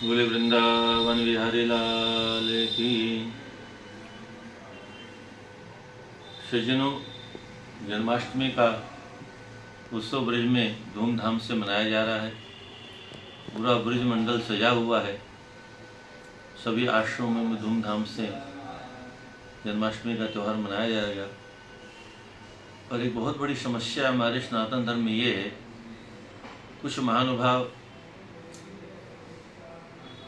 बोले वृंदावन विहारी लाल की। सज्जनों, जन्माष्टमी का उत्सव ब्रज में धूमधाम से मनाया जा रहा है। पूरा ब्रज मंडल सजा हुआ है। सभी आश्रमों में धूमधाम से जन्माष्टमी का त्यौहार मनाया जाएगा। और एक बहुत बड़ी समस्या हमारे सनातन धर्म में ये है, कुछ महानुभाव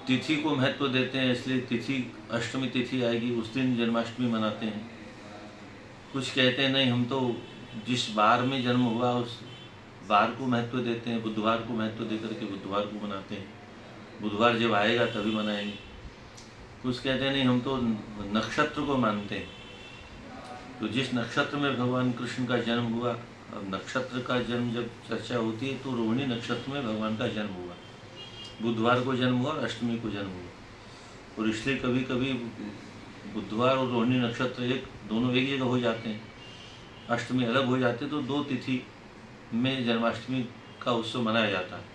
तिथि को महत्व देते हैं, इसलिए तिथि अष्टमी तिथि आएगी उस दिन जन्माष्टमी मनाते हैं। कुछ कहते हैं नहीं, हम तो जिस बार में जन्म हुआ उस बार को महत्व देते हैं, बुधवार को महत्व देकर के बुधवार को मनाते हैं, बुधवार जब आएगा तभी मनाएंगे। कुछ कहते हैं नहीं, हम तो नक्षत्र को मानते हैं, तो जिस नक्षत्र में भगवान कृष्ण का जन्म हुआ, अब नक्षत्र का जन्म जब चर्चा होती है तो रोहिणी नक्षत्र में भगवान का जन्म हुआ, बुधवार को जन्म हुआ और अष्टमी को जन्म हुआ। और इसलिए कभी कभी बुधवार और रोहिणी नक्षत्र दोनों एक जगह हो जाते हैं, अष्टमी अलग हो जाते हैं, तो दो तिथि में जन्माष्टमी का उत्सव मनाया जाता है।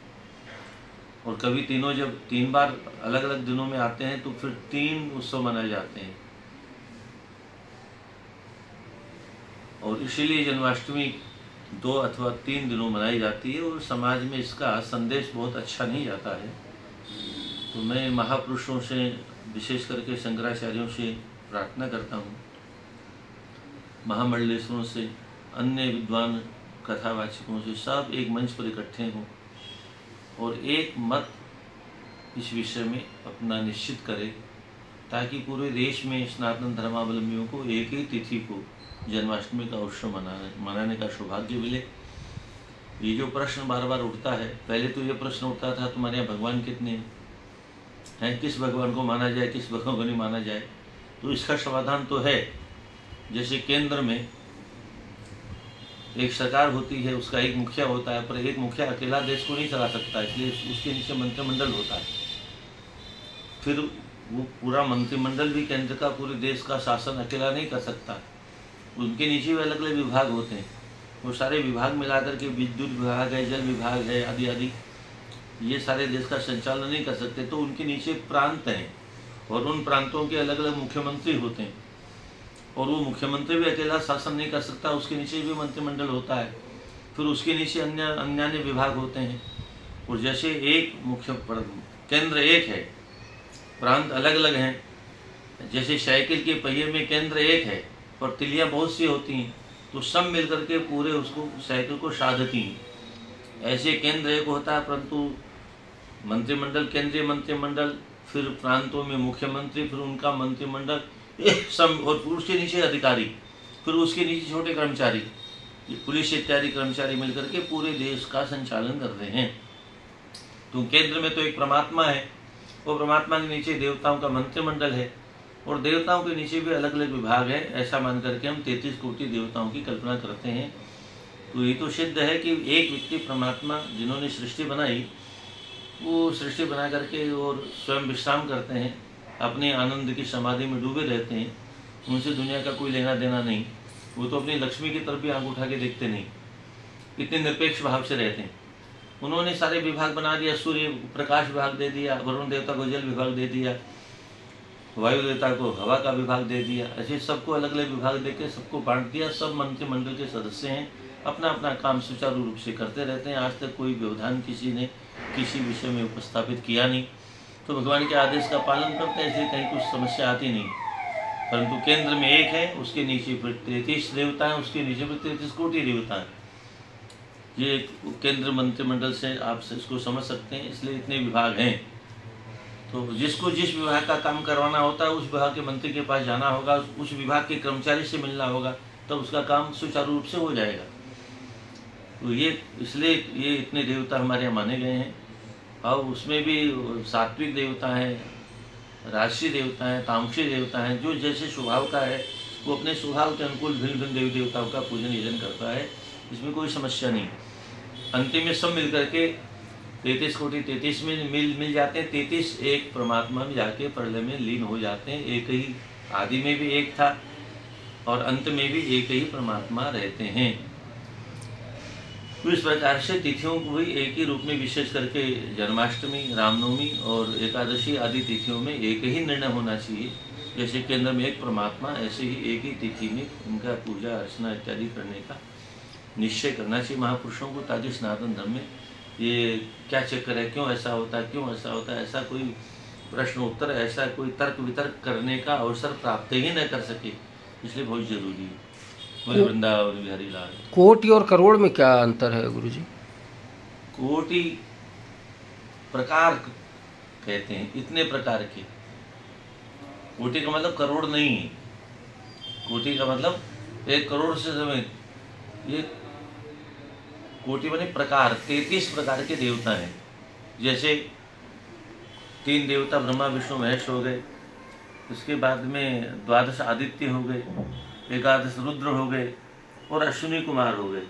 और कभी तीनों जब 3 बार अलग अलग दिनों में आते हैं तो फिर 3 उत्सव मनाए जाते हैं। और इसीलिए जन्माष्टमी 2 अथवा 3 दिनों मनाई जाती है और समाज में इसका संदेश बहुत अच्छा नहीं जाता है। तो मैं महापुरुषों से, विशेष करके शंकराचार्यों से प्रार्थना करता हूँ, महामंडलेश्वरों से, अन्य विद्वान कथावाचकों से, सब एक मंच पर इकट्ठे हों और एक मत इस विषय में अपना निश्चित करें, ताकि पूरे देश में सनातन धर्मावलंबियों को एक ही तिथि को जन्माष्टमी का उत्सव मनाने का सौभाग्य मिले। ये जो प्रश्न बार बार उठता है, पहले तो ये प्रश्न उठता था तुम्हारे यहाँ भगवान कितने हैं, किस भगवान को माना जाए, किस भगवान को नहीं माना जाए। तो इसका समाधान तो है, जैसे केंद्र में एक सरकार होती है, उसका एक मुखिया होता है, पर एक मुखिया अकेला देश को नहीं चला सकता, इसलिए उसके नीचे मंत्रिमंडल होता है। फिर वो पूरा मंत्रिमंडल भी केंद्र का, पूरे देश का शासन अकेला नहीं कर सकता, उनके नीचे भी अलग अलग विभाग होते हैं। वो सारे विभाग मिलाकर के विद्युत विभाग है, जल विभाग है, आदि आदि, ये सारे देश का संचालन नहीं कर सकते। तो उनके नीचे प्रांत हैं और उन प्रांतों के अलग अलग मुख्यमंत्री होते हैं। और वो मुख्यमंत्री भी अकेला शासन नहीं कर सकता, उसके नीचे भी मंत्रिमंडल होता है, फिर उसके नीचे अन्य विभाग होते हैं। और जैसे एक मुख्य केंद्र एक है, प्रांत अलग अलग हैं, जैसे साइकिल के पहिए में केंद्र एक है और तिलियाँ बहुत सी होती हैं, तो सब मिलकर के पूरे उसको साइकिल को साधती हैं। ऐसे केंद्र एक होता है, परंतु मंत्रिमंडल, केंद्रीय मंत्रिमंडल, फिर प्रांतों में मुख्यमंत्री, फिर उनका मंत्रिमंडल, सब, और उसके नीचे अधिकारी, फिर उसके नीचे छोटे कर्मचारी, पुलिस इत्यादि कर्मचारी मिलकर के पूरे देश का संचालन करते हैं। तो केंद्र में तो एक परमात्मा है, वो परमात्मा के नीचे देवताओं का मंत्रिमंडल है और देवताओं के नीचे भी अलग अलग विभाग है। ऐसा मान करके हम 33 कोटि देवताओं की कल्पना करते हैं। तो ये तो सिद्ध है कि एक व्यक्ति परमात्मा, जिन्होंने सृष्टि बनाई, वो सृष्टि बना करके और स्वयं विश्राम करते हैं, अपने आनंद की समाधि में डूबे रहते हैं, उनसे दुनिया का कोई लेना देना नहीं। वो तो अपनी लक्ष्मी की तरफ भी आंख उठा के देखते नहीं, इतने निरपेक्ष भाव से रहते हैं। उन्होंने सारे विभाग बना दिया, सूर्य प्रकाश विभाग दे दिया, वरुण देवता को जल विभाग दे दिया, वायु देवता को हवा का विभाग दे दिया, ऐसे सबको अलग अलग विभाग देकर सबको बांट दिया। सब मंत्रिमंडल के सदस्य हैं, अपना अपना काम सुचारू रूप से करते रहते हैं। आज तक कोई व्यवधान किसी ने किसी विषय में उपस्थापित किया नहीं। तो भगवान के आदेश का पालन करते हैं, इसलिए कहीं कुछ समस्या आती नहीं। परंतु केंद्र में एक है, उसके नीचे फिर 33 देवता हैं, उसके नीचे फिर 33 कोटि देवता हैं। ये केंद्र मंत्रिमंडल से आप इसको समझ सकते हैं, इसलिए इतने विभाग हैं। तो जिसको जिस विभाग का काम करवाना होता है, उस विभाग के मंत्री के पास जाना होगा, उस विभाग के कर्मचारी से मिलना होगा, तब उसका काम सुचारू रूप से हो जाएगा। तो ये इसलिए ये इतने देवता हमारे यहाँ माने गए हैं। और उसमें भी सात्विक देवता हैं, राजसी देवता हैं, तामसी देवता हैं, जो जैसे स्वभाव का है वो अपने स्वभाव के अनुकूल भिन्न भिन्न देवी देवताओं का पूजन यजन करता है। इसमें कोई समस्या नहीं। अंतिम में सब मिल करके 33 कोटि 33 में मिल जाते हैं। 33 एक परमात्मा में जाके प्रलय में लीन हो जाते हैं। एक ही, आदि में भी एक था और अंत में भी एक ही परमात्मा रहते हैं। तो इस प्रकार से तिथियों को भी एक ही रूप में, विशेष करके जन्माष्टमी, रामनवमी और एकादशी आदि तिथियों में एक ही निर्णय होना चाहिए। जैसे केंद्र में एक परमात्मा, ऐसे ही एक ही तिथि में उनका पूजा अर्चना इत्यादि करने का निश्चय करना चाहिए महापुरुषों को, ताकि सनातन धर्म में ये क्या चक्कर है, क्यों ऐसा होता है, क्यों ऐसा होता है, ऐसा कोई प्रश्न उत्तर, ऐसा कोई तर्क वितर्क करने का अवसर प्राप्त ही न कर सके। इसलिए बहुत जरूरी है। बोले वृंदावन बिहारी लाल। कोटि और करोड़ में क्या अंतर है गुरुजी? कोटि प्रकार कहते हैं, इतने प्रकार के। कोटि का मतलब करोड़ नहीं है, कोटि का मतलब 1 करोड़ से समय, ये कोटि बने प्रकार, 33 प्रकार के देवता हैं। जैसे 3 देवता ब्रह्मा विष्णु महेश हो गए, उसके बाद में 12 आदित्य हो गए, 11 रुद्र हो गए और अश्विनी कुमार हो गए।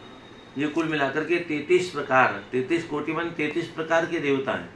ये कुल मिलाकर के 33 प्रकार, 33 कोटि मन 33 प्रकार के देवता हैं।